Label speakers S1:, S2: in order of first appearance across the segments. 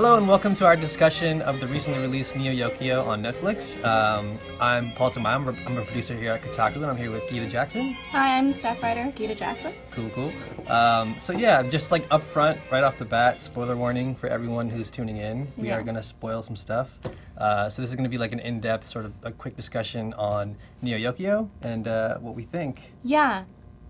S1: Hello and welcome to our discussion of the recently released Neo Yokio on Netflix. I'm Paul Tamai, I'm a producer here at Kotaku, and I'm here with Gita Jackson.
S2: Hi, I'm staff writer Gita Jackson.
S1: Cool. So yeah, just like up front, right off the bat, spoiler warning for everyone who's tuning in. We are going to spoil some stuff. So this is going to be like an in-depth, sort of a quick discussion on Neo Yokio and what we think.
S2: Yeah.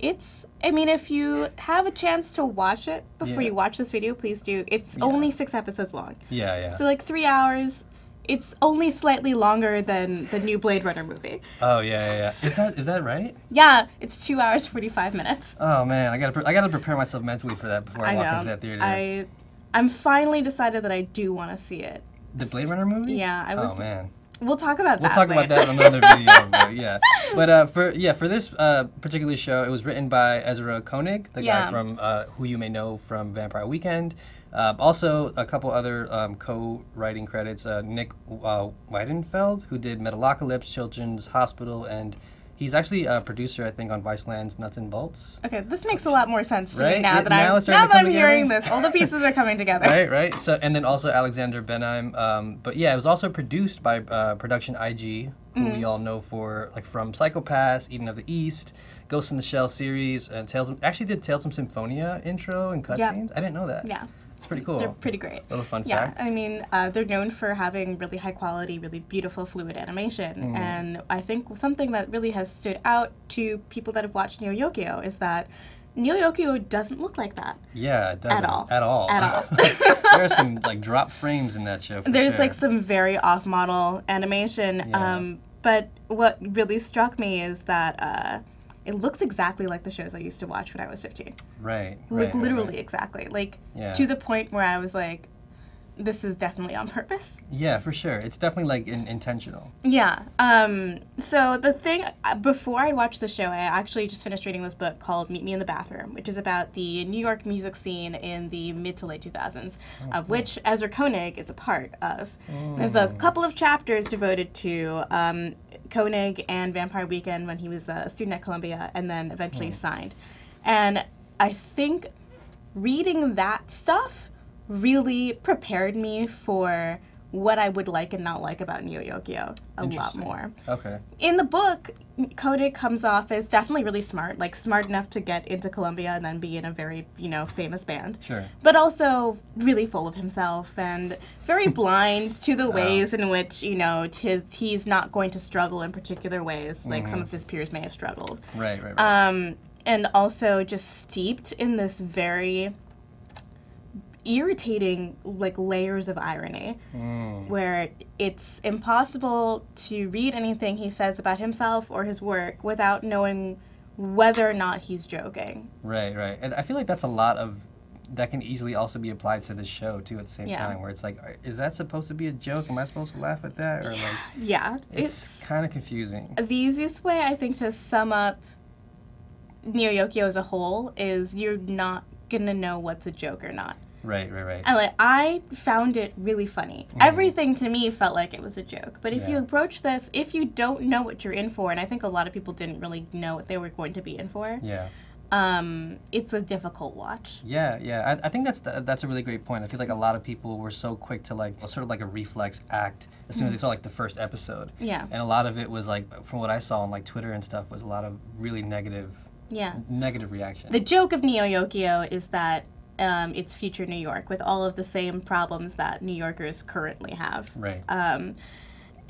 S2: If you have a chance to watch it before you watch this video, please do. It's only 6 episodes long.
S1: Yeah.
S2: So like 3 hours. It's only slightly longer than the new Blade Runner movie.
S1: Oh, yeah. Is that right?
S2: Yeah, it's 2 hours, 45 minutes.
S1: Oh, man, I gotta prepare myself mentally for that before I walk into that theater.
S2: I'm finally decided that I do want to see it.
S1: The Blade Runner movie?
S2: Yeah,
S1: Oh, man.
S2: We'll talk about that.
S1: We'll talk about that in another video, but yeah. But for this particular show, it was written by Ezra Koenig, the guy from who you may know from Vampire Weekend. Also, a couple other co-writing credits. Nick Weidenfeld, who did Metalocalypse, Children's Hospital, and he's actually a producer, I think, on Viceland's Nuts and Bolts.
S2: Okay, this makes a lot more sense to me
S1: Right?
S2: now that I'm hearing this. All the pieces are coming together.
S1: Right. So, and then also Alexander Benheim. But yeah, it was also produced by Production IG, who we all know from Psycho-Pass, Eden of the East, Ghost in the Shell series, and actually did Tales from Symphonia intro and cutscenes. I didn't know that.
S2: Yeah.
S1: It's pretty cool.
S2: They're pretty great.
S1: Little fun
S2: fact.
S1: fact.
S2: I mean, they're known for having really high quality, really beautiful, fluid animation. And I think something that really has stood out to people that have watched Neo Yokio is that Neo Yokio doesn't look like that.
S1: Yeah, it doesn't.
S2: At all.
S1: There are some drop frames in that show.
S2: There's some very off-model animation.
S1: Yeah.
S2: But what really struck me is that it looks exactly like the shows I used to watch when I was 15.
S1: Right.
S2: Literally exactly. To the point where I was like, this is definitely on purpose.
S1: Yeah, for sure. It's definitely intentional.
S2: Yeah. So the thing, before I watched the show, I actually just finished reading this book called Meet Me in the Bathroom, which is about the New York music scene in the mid to late 2000s, of which Ezra Koenig is a part of. There's a couple of chapters devoted to Koenig and Vampire Weekend when he was a student at Columbia and then eventually signed. And I think reading that stuff really prepared me for what I would like and not like about Neo Yokio a lot more.
S1: Okay.
S2: In the book, Koenig comes off as definitely really smart, smart enough to get into Columbia and then be in a very, famous band.
S1: Sure.
S2: But also really full of himself and very blind to the ways in which, he's not going to struggle in particular ways like some of his peers may have struggled.
S1: Right.
S2: And also just steeped in this very irritating layers of irony where it's impossible to read anything he says about himself or his work without knowing whether or not he's joking.
S1: Right. And I feel like that's a lot of that can easily also be applied to the show too at the same time, where it's is that supposed to be a joke? Am I supposed to laugh at that? Or it's kind of confusing.
S2: The easiest way I think to sum up Neo Yokio as a whole is you're not gonna know what's a joke or not.
S1: Right.
S2: And I found it really funny. Everything to me felt like it was a joke. But if you approach this, if you don't know what you're in for, and I think a lot of people didn't really know what they were going to be in for.
S1: Yeah.
S2: It's a difficult watch.
S1: Yeah. I think that's a really great point. I feel like a lot of people were so quick to sort of a reflex act as soon as they saw the first episode.
S2: Yeah.
S1: And a lot of it was from what I saw on Twitter and stuff was a lot of really negative reaction.
S2: The joke of Neo Yokio is that it's future New York with all of the same problems that New Yorkers currently have.
S1: Right.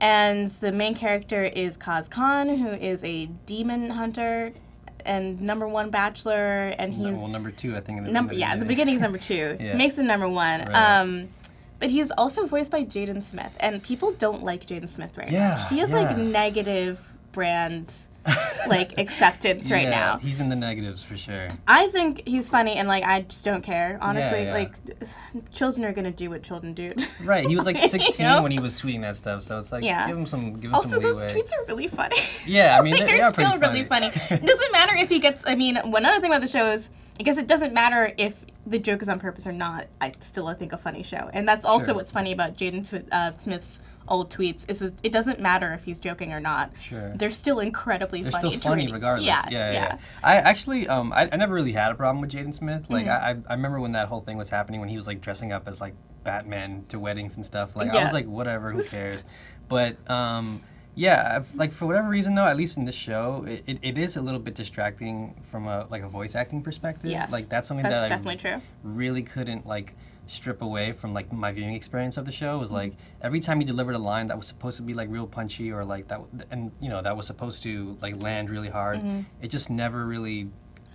S2: And the main character is Kaz Khan, who is a demon hunter and #1 bachelor, and he's
S1: #2, I think. In
S2: the beginning is #2.
S1: Yeah.
S2: Makes him #1. Right. But he's also voiced by Jaden Smith, and people don't like Jaden Smith right now. He has negative brand acceptance right now.
S1: He's in the negatives for sure.
S2: I think he's funny, and I just don't care, honestly. Children are gonna do what children do.
S1: Right, he was 16 when he was tweeting that stuff, so it's give him some leeway.
S2: Also, those tweets are really funny.
S1: Yeah, I mean
S2: they're still really funny. It doesn't matter if he gets. One other thing about the show is, I guess it doesn't matter if the joke is on purpose or not. It's still, I think, a funny show, and that's also what's funny about Jaden Smith's old tweets is it doesn't matter if he's joking or not.
S1: Sure.
S2: They're still incredibly funny.
S1: They're still funny regardless.
S2: Yeah.
S1: I actually, I never really had a problem with Jaden Smith. I remember when that whole thing was happening when he was dressing up as Batman to weddings and stuff. Like I was like, whatever, who cares? But yeah, like for whatever reason though, at least in this show, it is a little bit distracting from a voice acting perspective.
S2: Yes,
S1: like that's something
S2: that's
S1: that
S2: definitely
S1: I
S2: true.
S1: really couldn't like strip away from like my viewing experience of the show. Was like every time he delivered a line that was supposed to be like real punchy or like that, and you know that was supposed to like land really hard, it just never really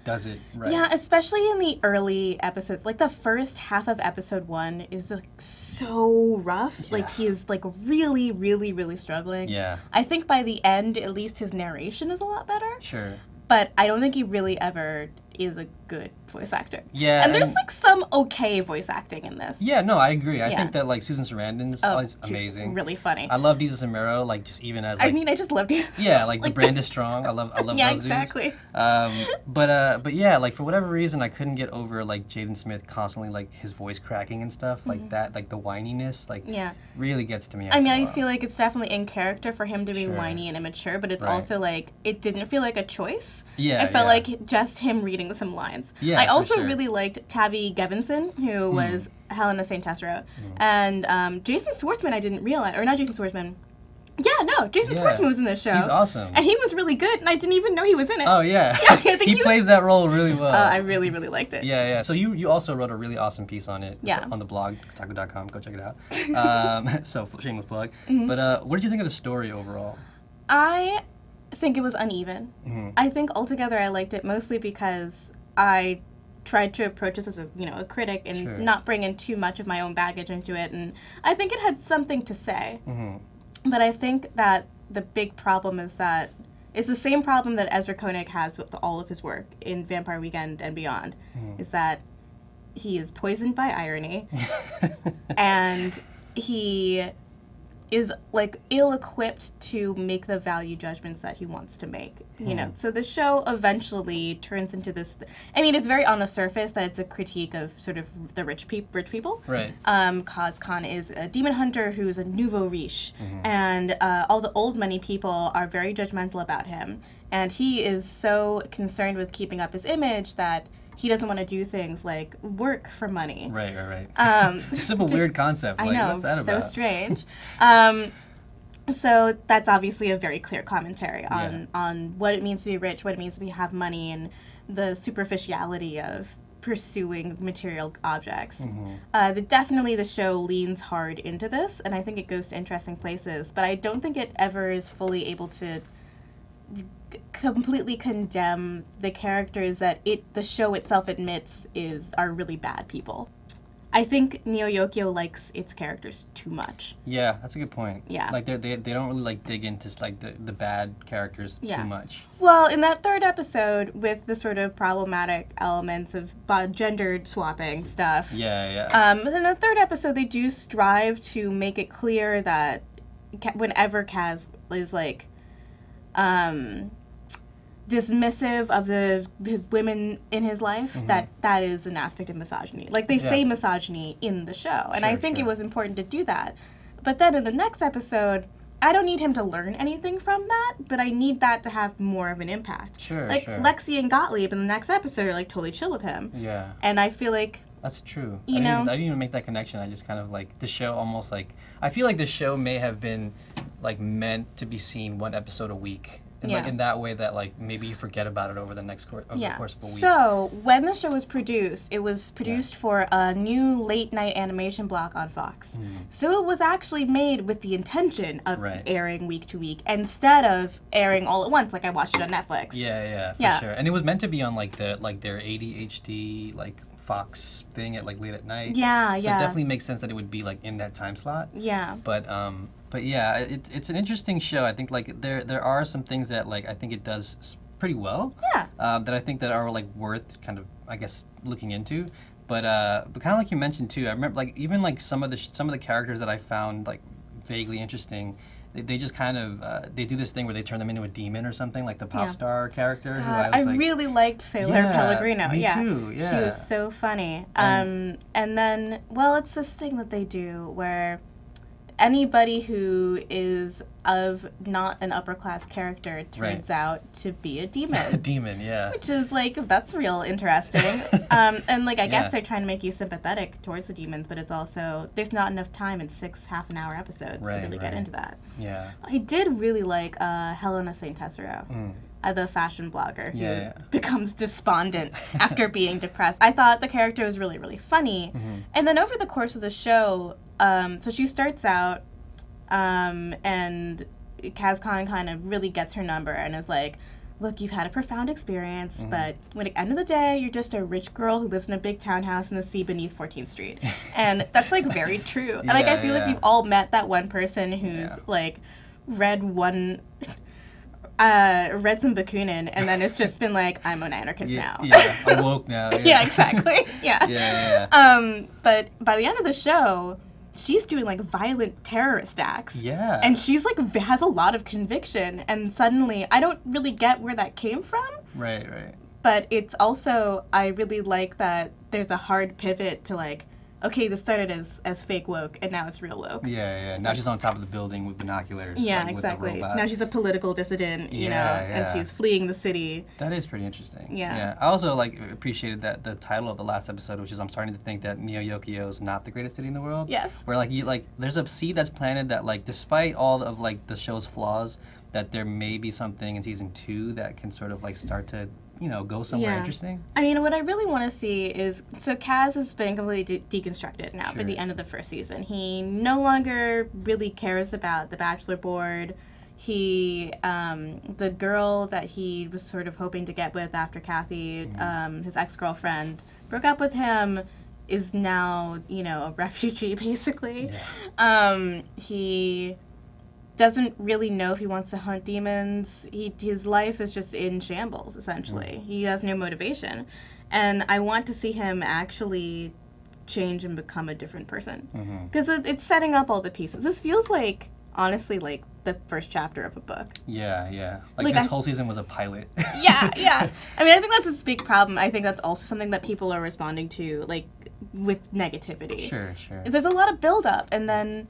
S1: does it right.
S2: Yeah, especially in the early episodes. Like the first half of episode 1 is like so rough.
S1: Yeah.
S2: Like he is like really, really, really struggling.
S1: Yeah.
S2: I think by the end, at least his narration is a lot better.
S1: Sure.
S2: But I don't think he really ever is a good voice actor.
S1: Yeah.
S2: And there's like some okay voice acting in this.
S1: Yeah, no, I agree. I think that like Susan Sarandon is amazing.
S2: Really funny.
S1: I love Deeza Samiro, like just even as like,
S2: I mean, I just loved it.
S1: Yeah, like the brand is strong. I love
S2: yeah,
S1: those
S2: exactly.
S1: dudes. But yeah, like for whatever reason, I couldn't get over like Jaden Smith constantly like his voice cracking and stuff like that, like the whininess, like really gets to me.
S2: I mean, I feel like it's definitely in character for him to be whiny and immature, but it's also like it didn't feel like a choice.
S1: Yeah,
S2: it felt like just him reading some lines.
S1: Yeah,
S2: I also really liked Tavi Gevinson, who was Helena St. Tesoro, and Jason Schwartzman. I didn't realize, or not Jason Schwartzman. Yeah, no, Jason Schwartzman was in this show.
S1: He's awesome.
S2: And he was really good, and I didn't even know he was in it.
S1: Oh, yeah.
S2: I think
S1: he plays that role really well.
S2: I really, really liked it.
S1: Yeah, yeah. So you also wrote a really awesome piece on it.
S2: Yeah.
S1: It's on the blog, kotaku.com. Go check it out. So, shameless plug. But what did you think of the story overall?
S2: I think it was uneven. I think altogether I liked it mostly because I tried to approach this as a critic and not bring in too much of my own baggage into it, and I think it had something to say. But I think that the big problem is that it's the same problem that Ezra Koenig has with all of his work in Vampire Weekend and beyond, is that he is poisoned by irony, and he is like ill-equipped to make the value judgments that he wants to make, you know. So the show eventually turns into this. I mean, it's very on the surface that it's a critique of sort of the rich people.
S1: Right.
S2: Kaz Khan is a demon hunter who's a nouveau riche, and all the old money people are very judgmental about him, and he is so concerned with keeping up his image that he doesn't want to do things like work for money.
S1: Right. It's a simple weird concept.
S2: I
S1: like,
S2: know,
S1: what's that
S2: so
S1: about?
S2: strange. So that's obviously a very clear commentary on what it means to be rich, what it means to have money, and the superficiality of pursuing material objects. Definitely the show leans hard into this, and I think it goes to interesting places, but I don't think it ever is fully able to completely condemn the characters that the show itself admits are really bad people. I think Neo Yokio likes its characters too much.
S1: Yeah, that's a good point.
S2: Yeah.
S1: Like they don't really like dig into like the bad characters too much.
S2: Well, in that third episode with the sort of problematic elements of gendered swapping stuff.
S1: Yeah.
S2: In the third episode they do strive to make it clear that whenever Kaz is like dismissive of the women in his life, that is an aspect of misogyny. Like, they say misogyny in the show, and I think it was important to do that. But then in the next episode, I don't need him to learn anything from that, but I need that to have more of an impact. Like, Lexi and Gottlieb in the next episode are, like, totally chill with him.
S1: Yeah.
S2: And I feel like...
S1: That's true.
S2: I
S1: didn't even make that connection. I just kind of, like, the show almost, like... I feel like the show may have been, like, meant to be seen one episode a week. Like, in that way that, like, maybe you forget about it over the next course of a week.
S2: So, when the show was produced, it was produced for a new late-night animation block on Fox. So it was actually made with the intention of airing week to week, instead of airing all at once, like I watched it on Netflix.
S1: Yeah, for sure. And it was meant to be on, like, their ADHD, like, Fox thing at, like, late at night. So it definitely makes sense that it would be, like, in that time slot. But yeah, it's an interesting show. I think like there are some things that like I think it does pretty well. That I think that are like worth kind of I guess looking into. But kind of like you mentioned too, I remember like even like some of the characters that I found like vaguely interesting. They just kind of they do this thing where they turn them into a demon or something, like the pop star character. Who I really liked
S2: Sailor Pellegrino.
S1: Me too. Yeah,
S2: she was so funny. And then, well, it's this thing that they do where anybody who is of not an upper class character turns out to be a demon.
S1: A demon, yeah.
S2: Which is like, that's real interesting. And like, I guess they're trying to make you sympathetic towards the demons, but it's also, there's not enough time in 6 half-an-hour episodes to really get into that.
S1: Yeah.
S2: I did really like Helena St. Tessero. The fashion blogger who becomes despondent after being depressed. I thought the character was really, really funny. And then over the course of the show, so she starts out, and Kazcon kind of really gets her number and is like, look, you've had a profound experience, but at the end of the day, you're just a rich girl who lives in a big townhouse in the sea beneath 14th Street. And that's, like, very true. And, like, I feel like we've all met that one person who's, like, read some Bakunin, and then it's just been like, I'm an anarchist now.
S1: I'm woke now.
S2: Yeah, exactly. But by the end of the show, she's doing, like, violent terrorist acts.
S1: Yeah.
S2: And she's, like, has a lot of conviction, and suddenly, I don't really get where that came from.
S1: Right.
S2: But it's also, I really like that there's a hard pivot to, like, okay, this started as fake woke, and now it's real woke.
S1: Yeah. Now she's on top of the building with binoculars.
S2: Yeah,
S1: like,
S2: exactly.
S1: With the robot.
S2: Now she's a political dissident, you know, and she's fleeing the city.
S1: That is pretty interesting.
S2: Yeah.
S1: I also, like, appreciated that the title of the last episode, which is I'm starting to think that Yokio is not the greatest city in the world.
S2: Yes.
S1: Where, like, there's a seed that's planted that, like, despite all of, like, the show's flaws, that there may be something in season 2 that can sort of, like, start to, you know, go somewhere interesting.
S2: I mean, what I really want to see is, so Kaz has been completely deconstructed now by the end of the first season. He no longer really cares about the Bachelor board. He, the girl that he was sort of hoping to get with after Kathy, his ex-girlfriend, broke up with him, is now, you know, a refugee, basically. He doesn't really know if he wants to hunt demons. His life is just in shambles, essentially. He has no motivation. And I want to see him actually change and become a different person. Because it's setting up all the pieces. This feels like, honestly, like the first chapter of a book.
S1: Yeah. Like this whole season was a pilot.
S2: Yeah. I mean, I think that's its big problem. I think that's also something that people are responding to, like, with negativity.
S1: Sure.
S2: There's a lot of build-up, and then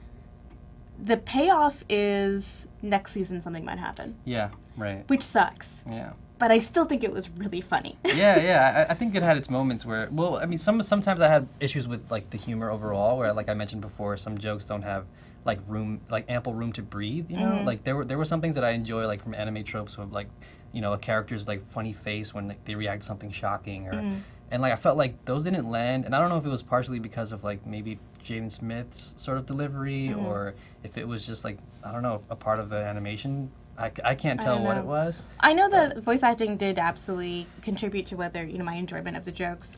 S2: the payoff is next season something might happen.
S1: Yeah, right.
S2: Which sucks.
S1: Yeah.
S2: But I still think it was really funny.
S1: Yeah. I think it had its moments where, well, I mean, sometimes I had issues with, like, the humor overall, where, like I mentioned before, some jokes don't have, like, ample room to breathe, you know? Like, there were some things that I enjoy, like, from anime tropes of, like, you know, a character's, like, funny face when, like, they react to something shocking, or and, like, I felt like those didn't land, and I don't know if it was partially because of, like, maybe Jaden Smith's sort of delivery, or if it was just, like, I don't know, a part of the animation. I can't tell what it was.
S2: I know that voice acting did absolutely contribute to whether, you know, my enjoyment of the jokes.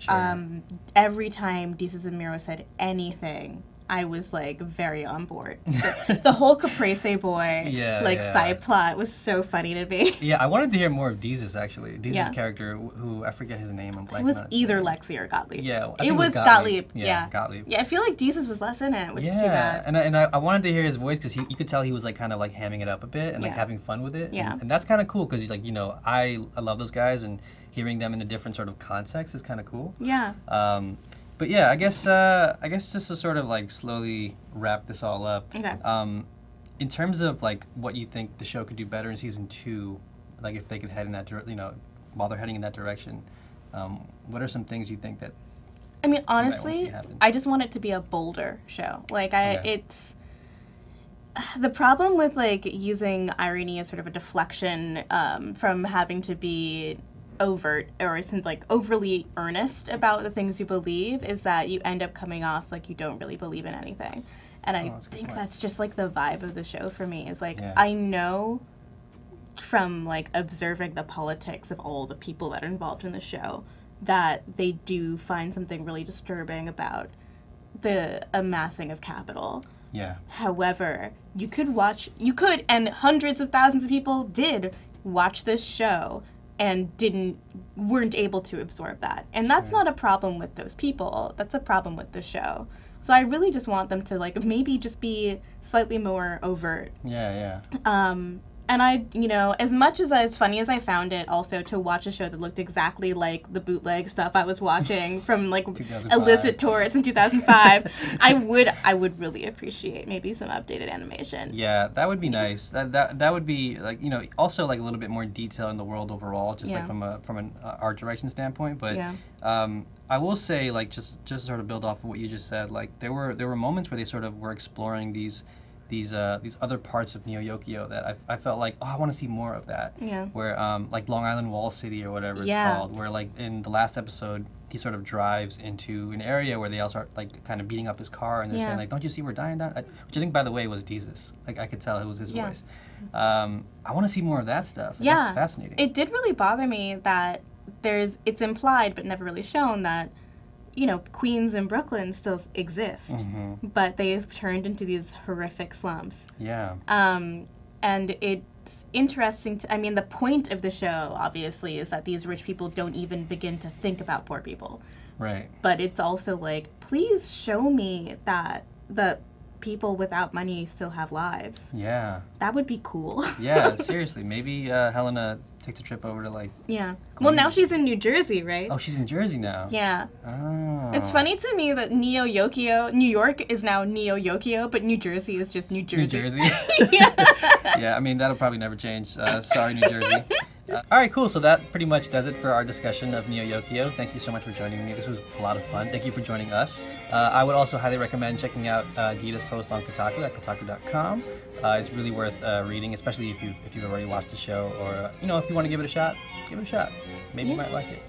S2: Every time Desus and Miro said anything, I was, like, very on board. The whole Caprese boy, side plot was so funny to me.
S1: Yeah, I wanted to hear more of Desus, actually. Desus' character, who, I forget his name, I'm blanking on it.
S2: It was either Lexi or Gottlieb.
S1: Yeah, I think
S2: it was Gottlieb. Yeah,
S1: Gottlieb.
S2: Yeah, I feel like Desus was less in it, which is too bad.
S1: And I wanted to hear his voice, because you could tell he was, like, kind of, like, hamming it up a bit and, like, having fun with it.
S2: Yeah.
S1: And that's kind of cool, because he's like, you know, I love those guys, and hearing them in a different sort of context is kind of cool.
S2: Yeah.
S1: But yeah, I guess just to sort of, like, slowly wrap this all up.
S2: Okay.
S1: In terms of, like, what you think the show could do better in season 2, like, if they could head in that direction, you know, while they're heading in that direction, what are some things you think that?
S2: I mean, honestly, I just want it to be a bolder show. Like, it's the problem with, like, using irony as sort of a deflection from having to be overt or since like overly earnest about the things you believe is that you end up coming off like you don't really believe in anything. And I think that's just like the vibe of the show for me is like I know from like observing the politics of all the people that are involved in the show that they do find something really disturbing about the amassing of capital.
S1: Yeah.
S2: However, you could and hundreds of thousands of people did watch this show and weren't able to absorb that. And that's not a problem with those people. That's a problem with the show. So I really just want them to like maybe just be slightly more overt.
S1: Yeah.
S2: And I, you know, as much as funny as I found it also to watch a show that looked exactly like the bootleg stuff I was watching from like illicit tours in 2005, I would really appreciate maybe some updated animation.
S1: Yeah, that would be nice. That would be like, you know, also like a little bit more detail in the world overall, just like from an art direction standpoint. But I will say, like, just sort of build off of what you just said. Like there were moments where they sort of were exploring these other parts of Neo Yokio that I felt like, oh, I want to see more of that.
S2: Yeah.
S1: Where like Long Island Wall City or whatever it's called, where like in the last episode he sort of drives into an area where they all start like kind of beating up his car and they're saying like, don't you see we're dying down? Which I think, by the way, was Jesus. Like I could tell it was his voice. I want to see more of that stuff.
S2: Yeah.
S1: That's fascinating.
S2: It did really bother me that it's implied but never really shown that, you know, Queens and Brooklyn still exist, but they've turned into these horrific slums.
S1: Yeah.
S2: And it's interesting I mean, the point of the show, obviously, is that these rich people don't even begin to think about poor people.
S1: Right.
S2: But it's also like, please show me that the people without money still have lives.
S1: Yeah.
S2: That would be cool.
S1: Yeah, seriously. Maybe Helena takes a trip over to like...
S2: Yeah. Well, now she's in New Jersey, right?
S1: Oh, she's in Jersey now.
S2: Yeah.
S1: Oh.
S2: It's funny to me that New York is now Neo Yokio, but New Jersey is just New Jersey.
S1: New Jersey?
S2: Yeah.
S1: Yeah, I mean, that'll probably never change. Sorry, New Jersey. All right, cool. So that pretty much does it for our discussion of Neo Yokio. Thank you so much for joining me. This was a lot of fun. Thank you for joining us. I would also highly recommend checking out Gita's post on Kotaku at kotaku.com. It's really worth reading, especially if you've already watched the show, or you know, if you want to give it a shot, give it a shot. Maybe you might like it.